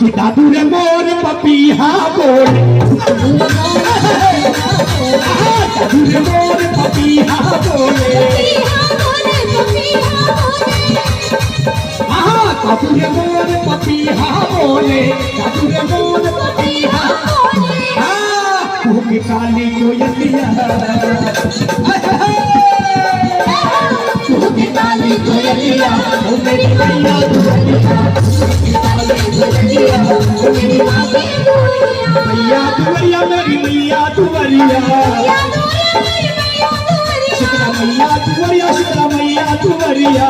कि दादू रे मोर पपीहा बोले, दादू रे मोर पपीहा बोले, दादू रे मोर पपीहा बोले, दादू रे मोर पपीहा बोले, काली कोयलिया काली कोयलिया मेरी मैया दुवरिया, मैया दुवरिया मेरी मैया दुवरिया, शीतला मैया दुवरिया, शीतला मैया दुवरिया।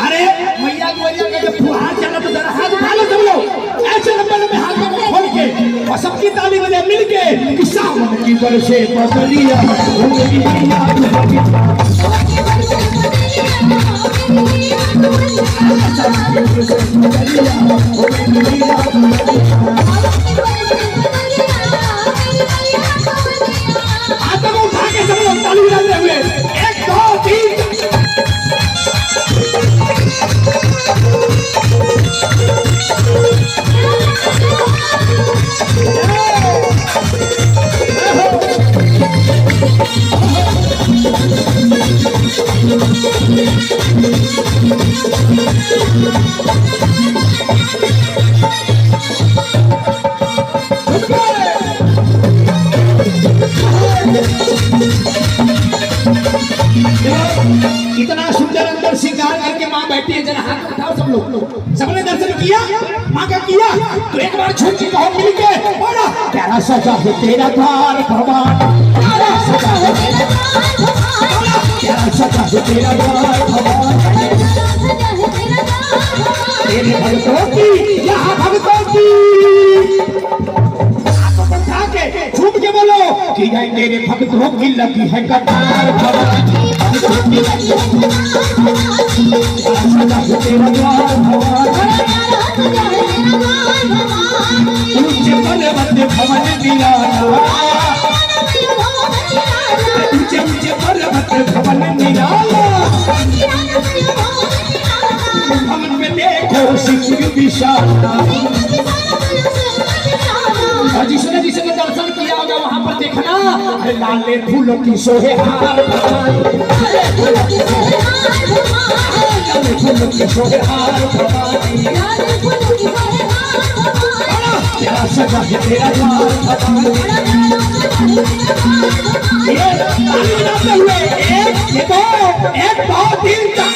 अरे मैया दुवरिया का जब फुहार चला तो जरा हाथ उठा लो सब लोग, ऐसे लंबे लंबे हाथ में खोल के और सबकी ताली बजे मिल के कि सावन की बरसे बदलिया मेरी मैया दुवरिया, हाथ में उठा के सब लोग ताली बजाते हुए 1 2 3 इतना सुंदर अंदर श्रृंगार करके माँ बैठी है, जरा हाथ उठाओ सब लोग, सबने दर्शन किया माँ का किया तो एक बार झूम के कहो मिल के बोला, प्यारा सजा है तेरा द्वार भगवान, प्यारा सजा है तेरा द्वार भगवान, प्यारा सजा है तेरा द्वार भगवान, तेरे भक्तों की यहाँ भक्तों की झूम के बोलो कि है तेरे भक्तों की लगी है कतार भगवान, तेरा द्वार भगवान, ऊंचे पर्वत भवन निराला, ऊंचे ऊंचे पर्वत भवन निराला, भवन में देखो शिखर विशाला, और जिसने जिसने दर्शन किया होगा वहां पर देखना लाले फूलों की सोहे हार भगवान, लाले फूलों की सोहे हार भगवान, लाले फूलों की सोहे हार भगवान, तेरा सजा है तेरा द्वार भगवान। ये ताली बजाते हुए 1 2 3 4